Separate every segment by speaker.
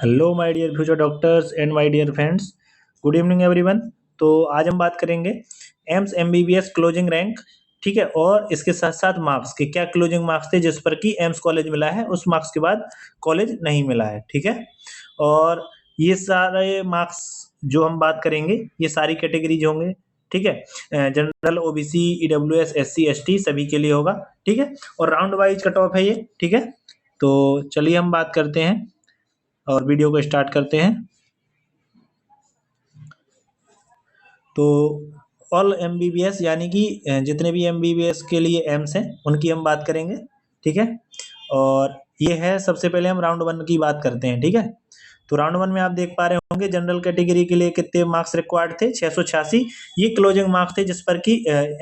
Speaker 1: Hello my dear future doctors and my dear friends, good evening everyone. तो आज हम बात करेंगे एम्स एमबीबीएस क्लोजिंग रैंक। ठीक है, और इसके साथ साथ मार्क्स के क्या क्लोजिंग मार्क्स थे जिस पर कि एम्स कॉलेज मिला है, उस मार्क्स के बाद कॉलेज नहीं मिला है। ठीक है, और ये सारे मार्क्स जो हम बात करेंगे ये सारी कैटेगरीज होंगे। ठीक है, general, OBC, EWS, SC, ST सभी के लिए होगा। ठीक है, और राउंड वाइज कट ऑफ है ये। ठीक है, तो चलिए हम बात करते हैं और वीडियो को स्टार्ट करते हैं। तो ऑल एमबीबीएस यानी कि जितने भी एमबीबीएस के लिए एम्स हैं उनकी हम बात करेंगे। ठीक है, और ये है, सबसे पहले हम राउंड वन की बात करते हैं। ठीक है, तो राउंड वन में आप देख पा रहे होंगे जनरल कैटेगरी के लिए कितने मार्क्स रिक्वायर्ड थे, 686। ये क्लोजिंग मार्क्स थे जिस पर कि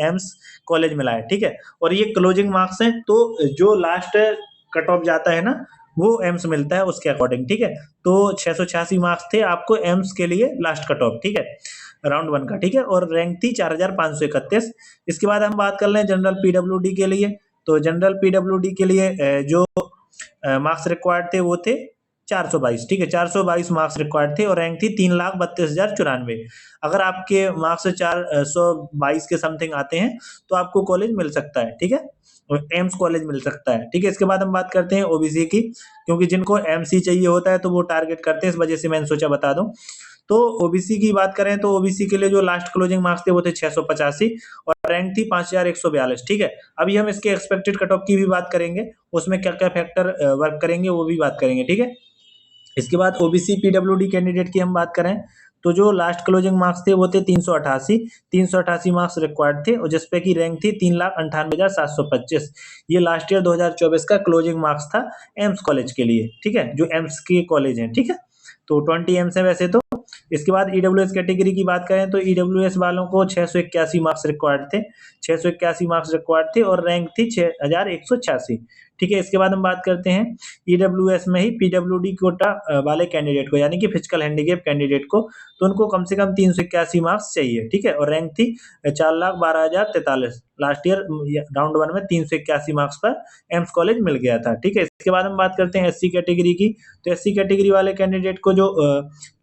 Speaker 1: एम्स कॉलेज मिला है। ठीक है, और ये क्लोजिंग मार्क्स हैं, तो जो लास्ट कट ऑफ जाता है ना वो एम्स मिलता है उसके अकॉर्डिंग। ठीक है, तो 686 मार्क्स थे आपको एम्स के लिए लास्ट कट ऑफ। ठीक है, राउंड वन का। ठीक है, और रैंक थी 4531। इसके बाद हम बात कर लें जनरल पीडब्ल्यूडी के लिए। तो जनरल पीडब्ल्यूडी के लिए जो मार्क्स रिक्वायर्ड थे वो थे 422। ठीक है, 422 मार्क्स रिक्वायर्ड थे और रैंक थी 3,32,094। अगर आपके मार्क्स 422 के समथिंग आते हैं तो आपको कॉलेज मिल सकता है। ठीक है, एम्स कॉलेज मिल सकता है। ठीक है, इसके बाद हम बात करते हैं ओबीसी की, क्योंकि जिनको एमसी चाहिए होता है तो वो टारगेट करते हैं, इस वजह से मैंने सोचा बता दूं। तो ओबीसी की बात करें तो ओबीसी के लिए जो लास्ट क्लोजिंग मार्क्स थे वो थे 685 और रैंक थी 5142। ठीक है, अभी हम इसके एक्सपेक्टेड कट ऑफ की भी बात करेंगे, उसमें क्या क्या फैक्टर वर्क करेंगे वो भी बात करेंगे। ठीक है, इसके बाद ओबीसी पीडब्ल्यूडी कैंडिडेट की हम बात करें तो जो लास्ट क्लोजिंग मार्क्स थे वो थे 388 मार्क्स रिक्वायर्ड थे, और जिसपे की रैंक थी 3,98,725। ये लास्ट ईयर 2024 का क्लोजिंग मार्क्स था एम्स कॉलेज के लिए। ठीक है, जो एम्स के कॉलेज हैं। ठीक है, तो 20 एम्स है वैसे तो। इसके बाद ईडब्ल्यूएस कैटेगरी की बात करें तो ईडब्ल्यूएस वालों को 681 मार्क्स रिक्वायर्ड थे, 681 मार्क्स रिक्वायर्ड थे और रैंक थी 6186। ठीक है, इसके बाद हम बात करते हैं ईडब्ल्यूएस में ही पीडब्ल्यूडी कोटा वाले कैंडिडेट को, यानी कि फिजिकल हैंडीकैप कैंडिडेट को, तो उनको कम से कम 381 मार्क्स चाहिए। ठीक है, और रैंक थी 4,12,043। लास्ट ईयर राउंड वन में 381 मार्क्स पर एम्स कॉलेज मिल गया था। ठीक है, इसके बाद हम बात करते हैं एससी कैटेगरी की। तो एससी कैटेगरी वाले कैंडिडेट को जो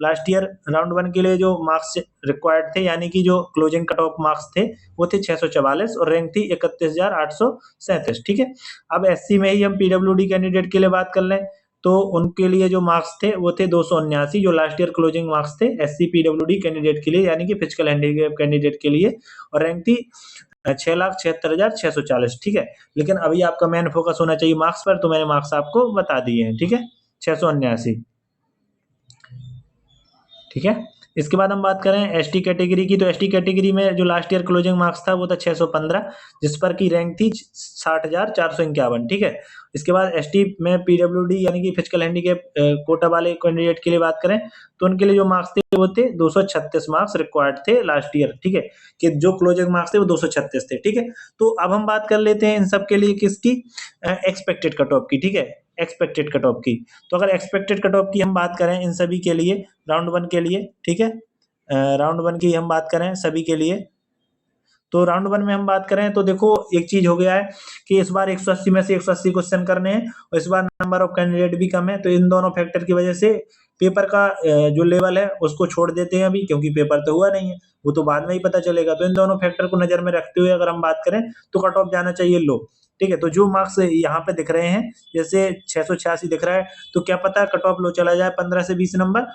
Speaker 1: लास्ट ईयर राउंड वन के लिए जो मार्क्स रिक्वायर्ड थे, यानी कि जो क्लोजिंग कट ऑफ मार्क्स थे वो थे 644 और रैंक थी 31,837। ठीक है, अब एससी में ही हम पीडब्ल्यूडी कैंडिडेट के लिए बात कर लें तो उनके लिए जो मार्क्स थे वो थे 279, जो लास्ट ईयर क्लोजिंग मार्क्स थे एससी पीडब्ल्यूडी कैंडिडेट के लिए, यानी कि फिजिकल हैंडीकैप कैंडिडेट के लिए, और रैंक थी 6,76,640। ठीक है, लेकिन अभी आपका मेन फोकस होना चाहिए मार्क्स पर, तो मैंने मार्क्स आपको बता दिए हैं। ठीक है, 679। ठीक है, इसके बाद हम बात करें एसटी कैटेगरी की। तो एसटी कैटेगरी में जो लास्ट ईयर क्लोजिंग मार्क्स था वो था 615, जिस पर की रैंक थी 60,451। ठीक है, इसके बाद एसटी में पीडब्ल्यूडी यानी कि फिजिकल हैंडीकैप कोटा वाले कैंडिडेट के लिए बात करें तो उनके लिए जो मार्क्स थे वो थे 236 मार्क्स रिक्वायर्ड थे लास्ट ईयर। ठीक है, कि जो क्लोजिंग मार्क्स थे वो 236 थे। ठीक है, तो अब हम बात कर लेते हैं इन सब के लिए किसकी, एक्सपेक्टेड कट ऑफ की। ठीक है, एक्सपेक्टेड कट ऑफ की। तो अगर एक्सपेक्टेड कट ऑफ की हम बात करें इन सभी के लिए राउंड वन के लिए, ठीक है, राउंड वन की हम बात करें सभी के लिए, तो राउंड वन में हम बात करें तो देखो एक चीज हो गया है कि इस बार 180 में से 180 क्वेश्चन करने हैं और इस बार नंबर ऑफ कैंडिडेट भी कम है, तो इन दोनों फैक्टर की वजह से पेपर का जो लेवल है उसको छोड़ देते हैं अभी, क्योंकि पेपर तो हुआ नहीं है, वो तो बाद में ही पता चलेगा। तो इन दोनों फैक्टर को नजर में रखते हुए अगर हम बात करें तो कट ऑफ जाना चाहिए लो। ठीक है, तो जो मार्क्स यहाँ पे दिख रहे हैं जैसे 686 दिख रहा है, तो क्या पता कट ऑफ लो चला जाए 15 से 20 नंबर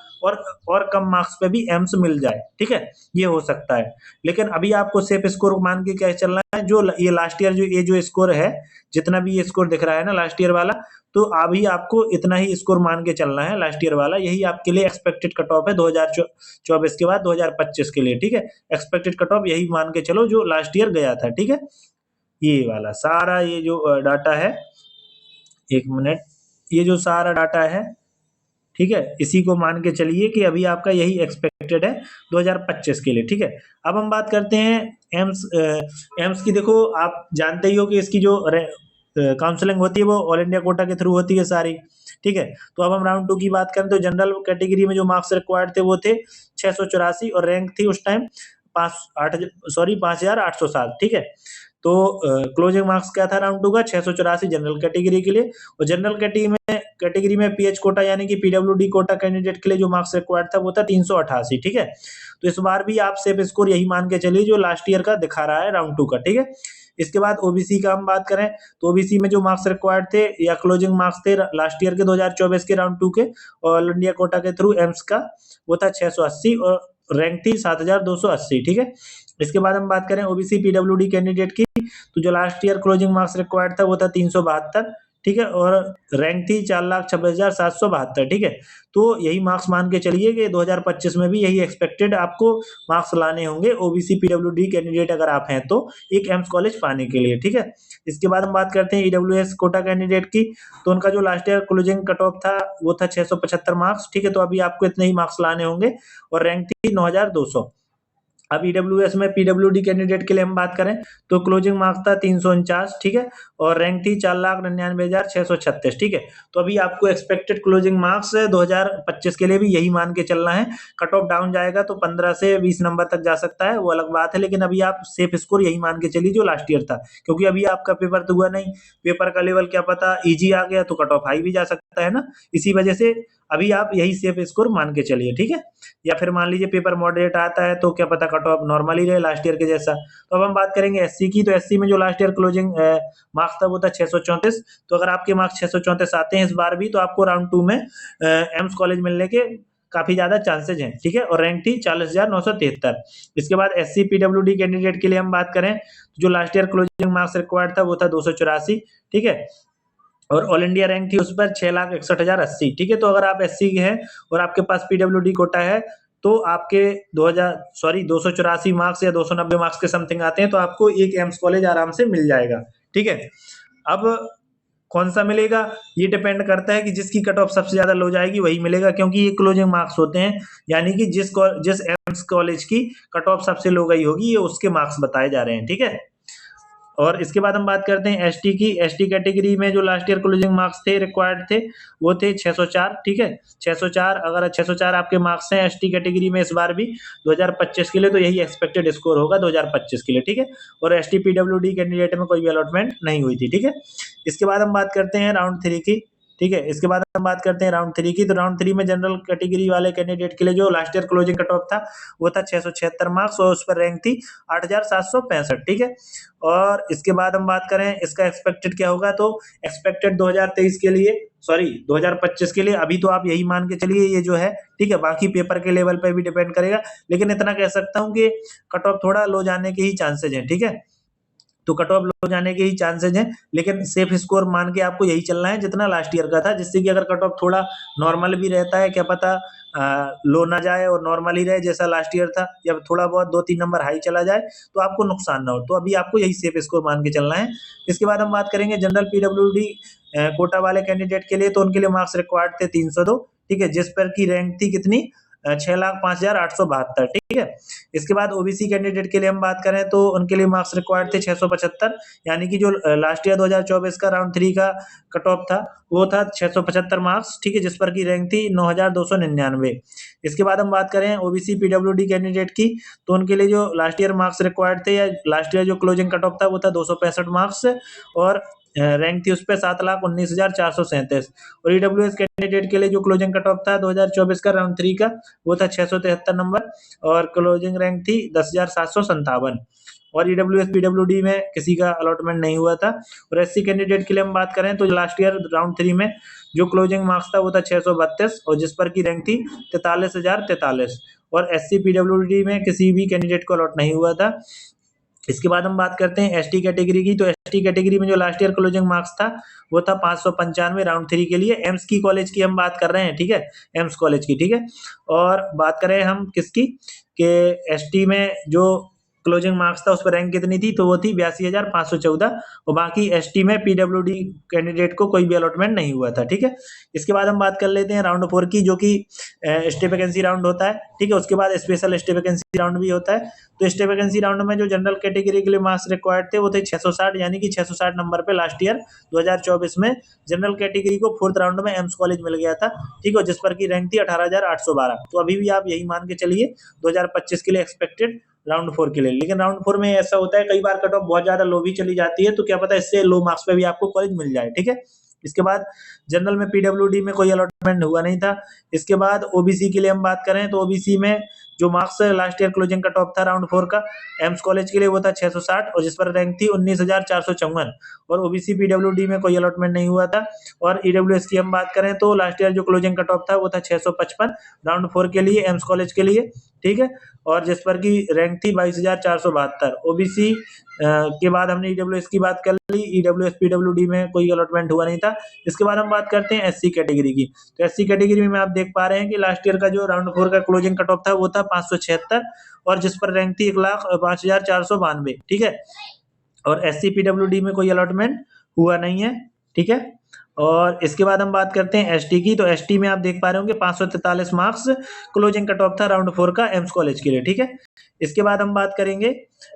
Speaker 1: और कम मार्क्स पे भी एम्स मिल जाए। ठीक है, ये हो सकता है, लेकिन अभी आपको सेफ स्कोर मान के क्या चलना है, जो ये लास्ट ईयर जो स्कोर है, जितना भी ये स्कोर दिख रहा है ना लास्ट ईयर वाला, तो अभी आपको इतना ही स्कोर मान के चलना है लास्ट ईयर वाला, यही आपके लिए एक्सपेक्टेड कट ऑफ है 2024 के बाद 2025 के लिए। ठीक है, एक्सपेक्टेड कट ऑफ यही मान के चलो जो लास्ट ईयर गया था। ठीक है, ये वाला सारा ये जो डाटा है, एक मिनट, ये जो सारा डाटा है, ठीक है, इसी को मान के चलिए कि अभी आपका यही एक्सपेक्टेड है 2025 के लिए। ठीक है, अब हम बात करते हैं एम्स एम्स की। देखो आप जानते ही हो कि इसकी जो काउंसलिंग होती है वो ऑल इंडिया कोटा के थ्रू होती है सारी। ठीक है, तो अब हम राउंड टू की बात करें तो जनरल कैटेगरी में जो मार्क्स रिक्वायर्ड थे वो थे 684 और रैंक थी उस टाइम 5,807। ठीक है, तो क्लोजिंग मार्क्स क्या था राउंड टू का 684 जनरल कैटेगरी के लिए, और जनरल कैटेगरी में पीएच कोटा यानी कि पीडब्ल्यूडी कोटा कैंडिडेट के लिए जो मार्क्स रिक्वायर्ड था वो था 388, ठीक है। तो इस बार भी आप सेफ स्कोर यही मान के चलिए जो लास्ट ईयर का दिखा रहा है राउंड 2 का, ठीक है। इसके बाद ओबीसी का हम बात करें तो ओबीसी में जो मार्क्स रिक्वायर्ड थे या क्लोजिंग मार्क्स थे लास्ट ईयर के 2024 के राउंड 2 के ऑल इंडिया कोटा के थ्रू एम्स का, वो था 680 और रैंक थी 7280, ठीक है। इसके बाद हम बात करें ओबीसी पीडब्ल्यूडी कैंडिडेट की, तो जो last year closing marks required था वो था 372, ठीक है, और रैंक थी 4,26,772, ठीक है। तो यही मार्क्स मान के चलिए कि 2025 में भी यही एक्सपेक्टेड आपको मार्क्स लाने होंगे ओबीसी पीडब्ल्यूडी कैंडिडेट अगर आप हैं तो एक एम्स कॉलेज पाने के लिए, ठीक है। इसके बाद हम बात करते हैं ईडब्ल्यूएस कोटा कैंडिडेट की, तो उनका जो last year closing cut off था वो था 675 मार्क्स, ठीक है। तो अभी आपको इतने ही मार्क्स लाने होंगे और रैंक थी 9200। अब ईडब्ल्यूएस में पीडब्ल्यूडी कैंडिडेट के लिए हम बात करें तो क्लोजिंग मार्क्स था 349, ठीक है, और रैंक थी 4,99,636, ठीक है। तो अभी आपको एक्सपेक्टेड क्लोजिंग मार्क्स 2025 के लिए भी यही मान के चलना है। कट ऑफ डाउन जाएगा तो 15 से 20 नंबर तक जा सकता है, वो अलग बात है, लेकिन अभी आप सेफ स्कोर यही मान के चलिए जो लास्ट ईयर था, क्योंकि अभी आपका पेपर तो हुआ नहीं, पेपर का लेवल क्या पता इजी आ गया तो कट ऑफ हाई भी जा सकता है ना, इसी वजह से अभी आप यही सेफ स्कोर मान के चलिए, ठीक है। या फिर मान लीजिए पेपर मॉडरेट आता है तो क्या पता कट ऑफ नॉर्मल ही रहे लास्ट ईयर के जैसा। तो अब हम बात करेंगे एससी की, तो एससी में जो लास्ट ईयर क्लोजिंग मार्क्स था वो था 634। तो अगर आपके मार्क्स 634 आते हैं इस बार भी तो आपको राउंड 2 में एम्स कॉलेज मिलने के काफी ज्यादा चांसेज हैं, ठीक है, और रैंक थी 40,973। इसके बाद एससी पीडब्ल्यूडी कैंडिडेट के लिए हम बात करें तो जो last year closing marks required था वो था 284, ठीक है, और ऑल इंडिया रैंक थी उस पर 6,61,080, ठीक है। तो अगर आप एससी के हैं और आपके पास पीडब्ल्यूडी कोटा है तो आपके 284 मार्क्स या 290 मार्क्स के समथिंग आते हैं तो आपको एक एम्स कॉलेज आराम से मिल जाएगा, ठीक है। अब कौन सा मिलेगा ये डिपेंड करता है कि जिसकी कट ऑफ सबसे ज्यादा लो जाएगी वही मिलेगा, क्योंकि ये क्लोजिंग मार्क्स होते हैं, यानी कि जिस एम्स कॉलेज की कट ऑफ सबसे लो गई होगी ये उसके मार्क्स बताए जा रहे हैं, ठीक है। और इसके बाद हम बात करते हैं एसटी की। एसटी कैटेगरी में जो लास्ट ईयर क्लोजिंग मार्क्स थे रिक्वायर्ड थे वो थे 604, ठीक है, 604। अगर 604 आपके मार्क्स हैं एसटी कैटेगरी में इस बार भी 2025 के लिए तो यही एक्सपेक्टेड स्कोर होगा 2025 के लिए, ठीक है। और एसटी पीडब्ल्यूडी कैंडिडेट में कोई भी अलॉटमेंट नहीं हुई थी, ठीक है। इसके बाद हम बात करते हैं राउंड 3 की, ठीक है। इसके बाद हम बात करते हैं राउंड 3 की, तो राउंड 3 में जनरल कैटेगरी वाले कैंडिडेट के लिए जो last year closing cut off था वो था 676 मार्क्स और उस पर रैंक थी 8,765, ठीक है। और इसके बाद हम बात करें इसका एक्सपेक्टेड क्या होगा, तो एक्सपेक्टेड 2023 के लिए, सॉरी 2025 के लिए अभी तो आप यही मान के चलिए ये जो है, ठीक है, बाकी पेपर के लेवल पे भी डिपेंड करेगा, लेकिन इतना कह सकता हूँ कि कट ऑफ थोड़ा लो जाने के ही चांसेज हैं, ठीक है। तो कट ऑफ लो जाने के ही चांसेज हैं, लेकिन सेफ स्कोर मान के आपको यही चलना है जितना लास्ट ईयर का था, जिससे कि अगर कट ऑफ थोड़ा नॉर्मल भी रहता है क्या पता लो ना जाए और नॉर्मल ही रहे जैसा लास्ट ईयर था, या थोड़ा बहुत 2-3 नंबर हाई चला जाए तो आपको नुकसान ना हो, तो अभी आपको यही सेफ स्कोर मान के चलना है। इसके बाद हम बात करेंगे जनरल पीडब्ल्यूडी कोटा वाले कैंडिडेट के लिए, तो उनके लिए मार्क्स रिक्वायर्ड थे 302, ठीक है, जिस पर की रैंक थी कितनी 6,05,872, ठीक है। इसके बाद ओबीसी कैंडिडेट के लिए हम बात करें तो उनके लिए मार्क्स रिक्वायर्ड थे 675, यानी कि जो लास्ट ईयर 2024 का राउंड 3 का कट ऑफ था वो था 675 मार्क्स, ठीक है, जिस पर की रैंक थी 9,299। इसके बाद हम बात करें ओबीसी पीडब्ल्यूडी कैंडिडेट की, तो उनके लिए जो लास्ट ईयर मार्क्स रिक्वायर्ड थे या लास्ट ईयर जो क्लोजिंग कट ऑफ था वो था 265 मार्क्स और रैंक थी उस पर 7,19,437। और ईडब्ल्यूएस कैंडिडेट के लिए जो क्लोजिंग कट ऑफ था 2024 का राउंड 3 का वो था 673 नंबर और क्लोजिंग रैंक थी 10,757। और ईडब्ल्यूएस पीडब्ल्यूडी में किसी का अलॉटमेंट नहीं हुआ था। और एससी कैंडिडेट के लिए हम बात करें तो लास्ट ईयर राउंड 3 में जो क्लोजिंग मार्क्स था वो था 632 और जिस पर की रैंक थी 43,043। और एससी पीडब्ल्यूडी में किसी भी कैंडिडेट को अलॉट नहीं हुआ था। इसके बाद हम बात करते हैं एसटी कैटेगरी की, तो एसटी कैटेगरी में जो लास्ट ईयर क्लोजिंग मार्क्स था वो था 595 राउंड 3 के लिए। एम्स की कॉलेज की हम बात कर रहे हैं, ठीक है, एम्स कॉलेज की, ठीक है। और बात करें हम किसकी कि एसटी में जो क्लोजिंग मार्क्स था उस पर रैंक कितनी थी, तो वो थी 82,514 और बाकी एसटी में पीडब्ल्यूडी कैंडिडेट को कोई भी अलॉटमेंट नहीं हुआ था, ठीक है। इसके बाद हम बात कर लेते हैं राउंड 4 की, जो कि स्टे वैकेंसी राउंड होता है, ठीक है। उसके बाद स्पेशल स्टे वैकेंसी राउंड भी होता है। तो स्टे वैकेंसी राउंड में जो जनरल कैटेगरी के लिए मार्क्स रिक्वायर्ड थे वो थे 660, यानी कि 660 नंबर पे लास्ट ईयर 2024 में जनरल कैटेगरी को 4th राउंड में एम्स कॉलेज मिल गया था, ठीक है, जिस पर की रैंक थी 18,812। तो अभी भी आप यही मान के चलिए 2025 के लिए एक्सपेक्टेड राउंड 4 के लिए। लेकिन राउंड 4 में ऐसा होता है कई बार कट ऑफ बहुत ज्यादा लो भी चली जाती है, तो क्या पता इससे लो मार्क्स पे भी आपको कॉलेज मिल जाए, ठीक है। इसके बाद जनरल में पीडब्ल्यूडी में कोई अलॉटमेंट हुआ नहीं था। इसके बाद ओबीसी के लिए हम बात करें तो ओबीसी में जो marks last year closing cut off था राउंड 4 का एम्स कॉलेज के लिए वो था 660 और जिस पर रैंक थी 19,454 और ओबीसी पीडब्ल्यूडी में कोई अलॉटमेंट नहीं हुआ था। और ईडब्ल्यूएस की हम बात करें तो लास्ट ईयर जो क्लोजिंग कट ऑफ था वो था 655 राउंड 4 के लिए एम्स कॉलेज के लिए, ठीक है, और जिस पर की रैंक थी 22,472। ओबीसी के बाद हमने ईडब्ल्यूएस की बात कर ली, ईडब्ल्यूएस पीडब्ल्यूडी में कोई अलॉटमेंट हुआ नहीं था। इसके बाद हम बात करते हैं एससी कैटेगरी की। तो एससी कैटेगरी में आप देख पा रहे हैं कि लास्ट ईयर का जो राउंड 4 का क्लोजिंग कट ऑफ था वो था 576 और जिस पर रैंक थी 1,05,492, ठीक है, और एससी पीडब्ल्यूडी में कोई अलॉटमेंट हुआ नहीं है, ठीक है। और इसके बाद हम बात करते हैं एसटी की। तो एसटी में आप देख पा रहे होंगे 543 मार्क्स क्लोजिंग कट ऑफ था राउंड 4 का एम्स कॉलेज के लिए, ठीक है। इसके बाद हम बात करेंगे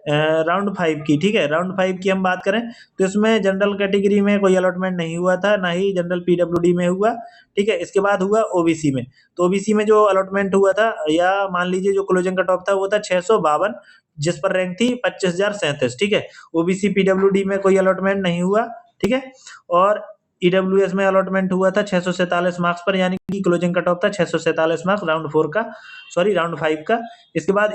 Speaker 1: राउंड 5 की, ठीक है। राउंड 5 की हम बात करें तो इसमें जनरल कैटेगरी में कोई अलॉटमेंट नहीं हुआ था, ना ही जनरल पीडब्ल्यूडी में हुआ, ठीक है। इसके बाद हुआ ओबीसी में। तो ओबीसी में जो अलॉटमेंट हुआ था या मान लीजिए जो क्लोजिंग कट ऑफ था वो था 652 जिस पर रैंक थी 25,037, ठीक है। ओबीसी पीडब्ल्यूडी में कोई अलॉटमेंट नहीं हुआ, ठीक है। और ईडब्ल्यूएस में अलॉटमेंट हुआ था 647 मार्क्स पर, यानी कि क्लोजिंग कट ऑफ था 647 मार्क्स राउंड 4 का, सॉरी राउंड 5 का। इसके बाद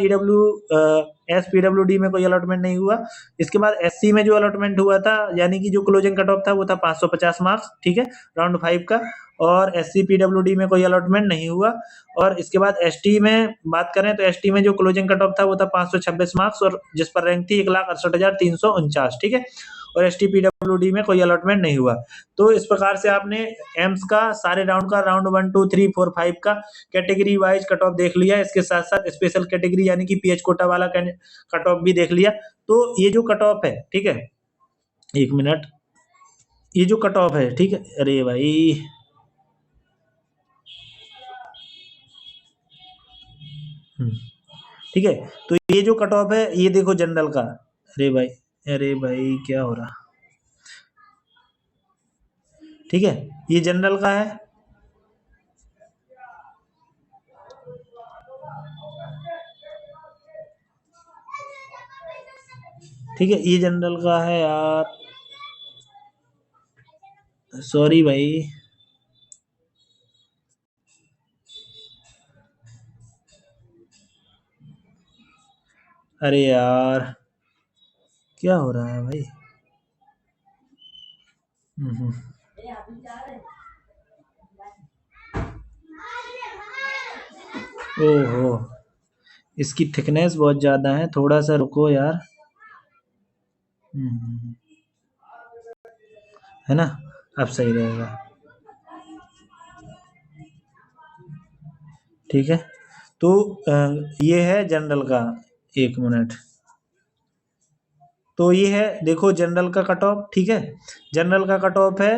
Speaker 1: एस पीडब्ल्यूडी में कोई अलॉटमेंट नहीं हुआ। इसके बाद एससी में जो अलॉटमेंट हुआ था यानी कि जो क्लोजिंग कट ऑफ था वो था 550 मार्क्स, ठीक है, राउंड 5 का, और एससी पीडब्ल्यूडी में कोई अलॉटमेंट नहीं हुआ। और इसके बाद एसटी में बात करें तो एसटी में जो क्लोजिंग कट ऑफ था वो था 526 मार्क्स और जिस पर रैंक थी 1,68,349, ठीक है, और एसटी पीडब्ल्यूडी में कोई अलॉटमेंट नहीं हुआ। तो इस प्रकार से आपने एम्स का सारे राउंड का राउंड 1 2 3 4 5 का कैटेगरी वाइज कट ऑफ देख लिया। इसके साथ साथ स्पेशल कैटेगरी यानी कि पीएच कोटा वाला कट ऑफ भी देख लिया। तो ये जो कट ऑफ है, ठीक है, एक मिनट, ये जो कट ऑफ है, ठीक है, अरे भाई ठीक है, तो ये जो कट ऑफ है ये देखो जनरल का, अरे भाई क्या हो रहा, ठीक है, ये जनरल का है, ठीक है, ये जनरल का है यार, सॉरी भाई, अरे यार क्या हो रहा है भाई। ओहो, इसकी थिकनेस बहुत ज्यादा है, थोड़ा सा रुको यार। है ना, अब सही रहेगा, ठीक है। तो ये है जनरल का, एक मिनट, तो ये है देखो जनरल का कट ऑफ, ठीक है। जनरल का कट ऑफ है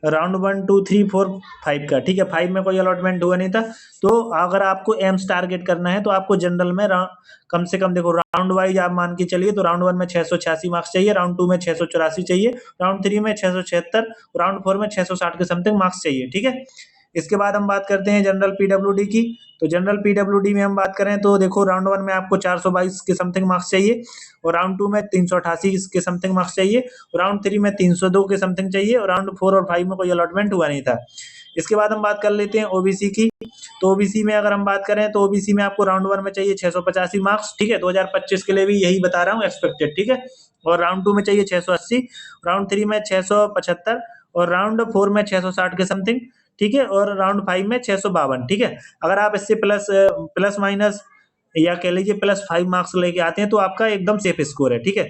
Speaker 1: राउंड 1 2 3 4 5 का, ठीक है। 5 में कोई अलॉटमेंट हुआ नहीं था। तो अगर आपको एम्स टारगेट करना है तो आपको जनरल में कम से कम देखो राउंड वाइज आप मान के चलिए तो राउंड 1 में 686 मार्क्स चाहिए, राउंड 2 में 684 चाहिए, राउंड 3 में 676, राउंड 4 में 660 के समथिंग मार्क्स चाहिए, ठीक है। इसके बाद हम बात करते हैं जनरल पीडब्ल्यूडी की। तो जनरल पीडब्ल्यूडी में हम बात करें तो देखो राउंड 1 में आपको 422 के समथिंग मार्क्स चाहिए और राउंड 2 में 388 के समथिंग मार्क्स चाहिए, राउंड 3 में 302 के समथिंग चाहिए और राउंड 4 और 5 में कोई अलॉटमेंट हुआ नहीं था। इसके बाद हम बात कर लेते हैं ओबीसी की। तो ओबीसी में अगर हम बात करें तो ओबीसी में आपको राउंड 1 में चाहिए 685 मार्क्स, ठीक है, 2025 के लिए भी यही बता रहा हूँ एक्सपेक्टेड, ठीक है, और राउंड 2 में चाहिए 680, राउंड 3 में 675 और राउंड 4 में 660 के समथिंग, ठीक है, और राउंड 5 में 652, ठीक है। अगर आप इससे प्लस माइनस या कह लीजिए +5 मार्क्स लेके आते हैं तो आपका एकदम सेफ स्कोर है, ठीक है।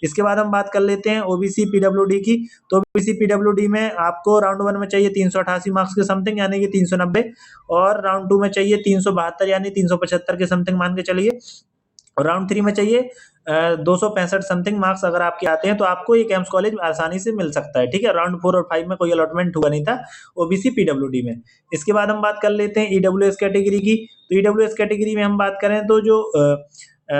Speaker 1: इसके बाद हम बात कर लेते हैं ओबीसी पीडब्ल्यूडी की। तो ओबीसी पीडब्ल्यूडी में आपको राउंड 1 में चाहिए 388 मार्क्स के समथिंग यानी कि 390 और राउंड 2 में चाहिए 372 यानी 375 के समथिंग मान के चलिए, और राउंड 3 में चाहिए 265 समथिंग मार्क्स अगर आपके आते हैं तो आपको एक एम्स कॉलेज आसानी से मिल सकता है, ठीक है। राउंड 4 और 5 में कोई अलॉटमेंट हुआ नहीं था ओबीसी पीडब्ल्यूडी में। इसके बाद हम बात कर लेते हैं ईडब्ल्यूएस कैटेगरी की। तो ईडब्ल्यूएस कैटेगरी में हम बात करें तो जो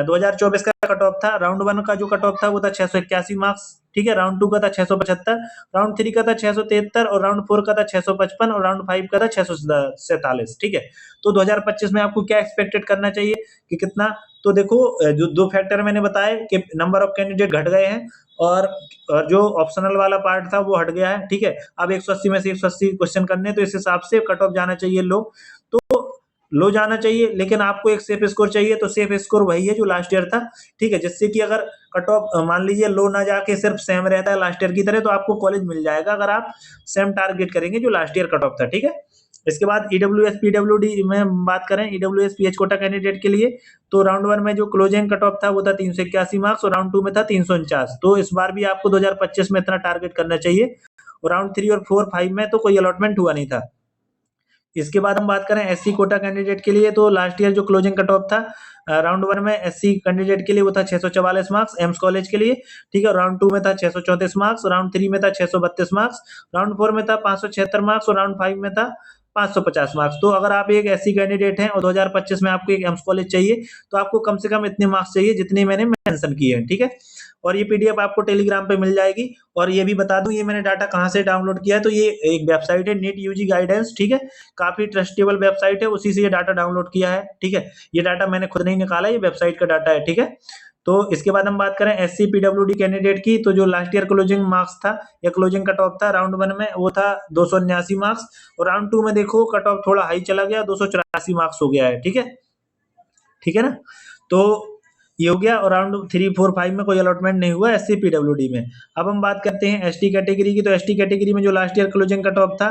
Speaker 1: 2024 का कट ऑफ था, राउंड 1 का जो कट ऑफ था वो था 681 मार्क्स, ठीक है, राउंड 2 का था 675, राउंड 3 का था 673 और राउंड 4 का था 655 और राउंड 5 का था 647, ठीक है। तो 2025 में आपको क्या एक्सपेक्टेड करना चाहिए कि कितना, तो देखो जो 2 फैक्टर मैंने बताए कि नंबर ऑफ कैंडिडेट घट गए हैं और जो ऑप्शनल वाला पार्ट था वो हट गया है, ठीक है। अब 180 में से 180 क्वेश्चन करने, तो इस हिसाब से कट ऑफ जाना चाहिए लो। तो लो जाना चाहिए, लेकिन आपको एक सेफ स्कोर चाहिए, तो सेफ स्कोर वही है जो लास्ट ईयर था, ठीक है। जिससे कि अगर कट ऑफ मान लीजिए लो ना जाके सिर्फ सेम रहता है लास्ट ईयर की तरह, तो आपको कॉलेज मिल जाएगा अगर आप सेम टारगेट करेंगे जो लास्ट ईयर कट ऑफ था, ठीक है। इसके बाद ईडब्ल्यूएस पीडब्ल्यूडी में बात करें, ईडब्ल्यूएस पीएच कोटा कैंडिडेट के लिए, तो राउंड 1 में जो क्लोजिंग कट ऑफ था वो था 381 मार्क्स, और राउंड 2 में था 349। तो इस बार भी आपको 2025 में इतना टारगेट करना चाहिए। और राउंड 3 और 4 5 में तो कोई अलॉटमेंट हुआ नहीं था। इसके बाद हम बात करें एससी कोटा कैंडिडेट के लिए, तो लास्ट ईयर जो क्लोजिंग कट ऑफ था राउंड 1 में एससी कैंडिडेट के लिए वो था 644 मार्क्स एम्स कॉलेज के लिए, ठीक है। राउंड 2 में था 634 मार्क्स, राउंड 3 में था 632 मार्क्स, राउंड 4 में था 576 मार्क्स, और राउंड 5 में था 550 मार्क्स। तो अगर आप एक एससी कैंडिडेट हैं और 2025 में आपको एक एम्स कॉलेज चाहिए, तो आपको कम से कम इतने मार्क्स चाहिए जितने मैंने मेंशन किए हैं, ठीक है। और ये पीडीएफ आपको टेलीग्राम पे मिल जाएगी। और ये भी बता दूं, ये मैंने डाटा कहाँ से डाउनलोड किया है, तो ये एक वेबसाइट है नीट यूजी गाइडेंस, ठीक है। काफी ट्रस्टेबल वेबसाइट है, उसी से ये डाटा डाउनलोड किया है, ठीक है। ये डाटा मैंने खुद नहीं निकाला, ये वेबसाइट का डाटा है, ठीक है। तो इसके बाद हम बात करें एससी पीडब्ल्यूडी कैंडिडेट की, तो जो लास्ट ईयर क्लोजिंग मार्क्स था या क्लोजिंग कट ऑफ था राउंड 1 में वो था 279 मार्क्स, और राउंड 2 में देखो कट ऑफ थोड़ा हाई चला गया, 284 मार्क्स हो गया है, ठीक है, ठीक है ना। तो ये हो गया। और राउंड 3 4 5 में कोई अलॉटमेंट नहीं हुआ एससी पीडब्ल्यूडी में। अब हम बात करते हैं एसटी कैटेगरी की, तो एसटी कैटेगरी में जो last year closing cut off था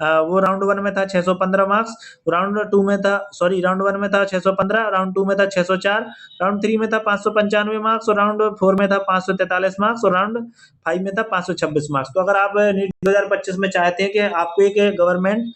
Speaker 1: वो राउंड 1 में था 615 मार्क्स, राउंड 2 में था राउंड 1 में था 615, राउंड 2 में था 604, राउंड 3 में था 595 मार्क्स, और राउंड 4 में था 543 मार्क्स, और राउंड 5 में था 526 मार्क्स। तो अगर आप नीट 2025 में चाहते हैं कि आपको एक गवर्नमेंट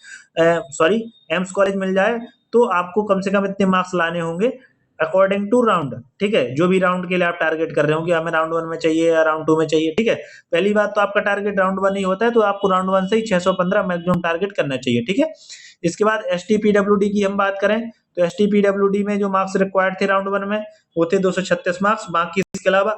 Speaker 1: एम्स कॉलेज मिल जाए, तो आपको कम से कम इतने मार्क्स लाने होंगे अकॉर्डिंग टू राउंड, ठीक है। जो भी राउंड के लिए आप टारगेट कर रहे हो कि हमें राउंड 1 में चाहिए या राउंड 2 में चाहिए, ठीक है। पहली बात तो आपका टारगेट राउंड 1 ही होता है, तो आपको राउंड 1 से ही 615 मैक्सिमम टारगेट करना चाहिए, ठीक है। इसके बाद एसटी पीडब्ल्यूडी की हम बात करें, तो एसटी पीडब्ल्यूडी में जो मार्क्स रिक्वायर्ड थे राउंड 1 में वो थे 236 मार्क्स। बाकी इसके अलावा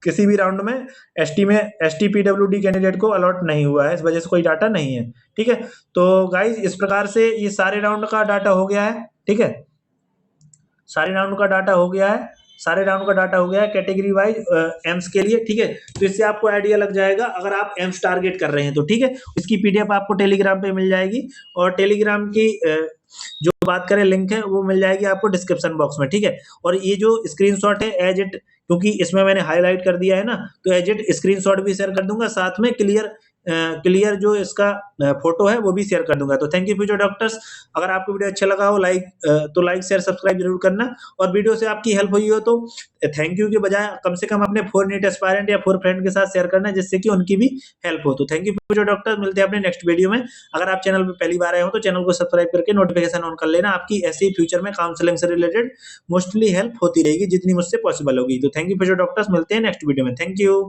Speaker 1: किसी भी राउंड में एसटी पीडब्ल्यूडी कैंडिडेट को अलॉट नहीं हुआ है, इस वजह से कोई डाटा नहीं है, ठीक है। तो गाइज इस प्रकार से ये सारे राउंड का डाटा हो गया है, ठीक है। सारे राउंड का डाटा हो गया है कैटेगरी वाइज एम्स के लिए, ठीक है। तो इससे आपको आइडिया लग जाएगा अगर आप एम्स टारगेट कर रहे हैं तो, ठीक है। इसकी पीडीएफ आपको टेलीग्राम पे मिल जाएगी, और टेलीग्राम की जो बात करें लिंक है वो मिल जाएगी आपको डिस्क्रिप्शन बॉक्स में, ठीक है। और ये जो स्क्रीनशॉट है एज इट, क्योंकि इसमें मैंने हाईलाइट कर दिया है ना, तो एज इट स्क्रीनशॉट भी शेयर कर दूंगा, साथ में क्लियर जो इसका फोटो है वो भी शेयर कर दूंगा। तो थैंक यू फ्यूचर डॉक्टर्स। अगर आपको वीडियो अच्छा लगा हो तो लाइक शेयर सब्सक्राइब जरूर करना, और वीडियो से आपकी हेल्प हुई हो तो थैंक यू के बजाय कम से कम अपने 4 नीट एस्पायरेंट या 4 फ्रेंड के साथ शेयर करना, जिससे कि उनकी भी हेल्प हो। तो थैंक यू फ्यूचर डॉक्टर्स, मिलते हैं अपने नेक्स्ट वीडियो में। अगर आप चैनल पर पहली बार आए हो तो चैनल को सब्सक्राइब करके नोटिफिकेशन ऑन कर लेना, आपकी ऐसे ही फ्यूचर में काउंसलिंग से रिलेटेड मोस्टली हेल्प होती रहेगी जितनी मुझसे पॉसिबल होगी। तो थैंक यू फ्यूचर डॉक्टर्स, मिलते हैं नेक्स्ट वीडियो में। Thank you.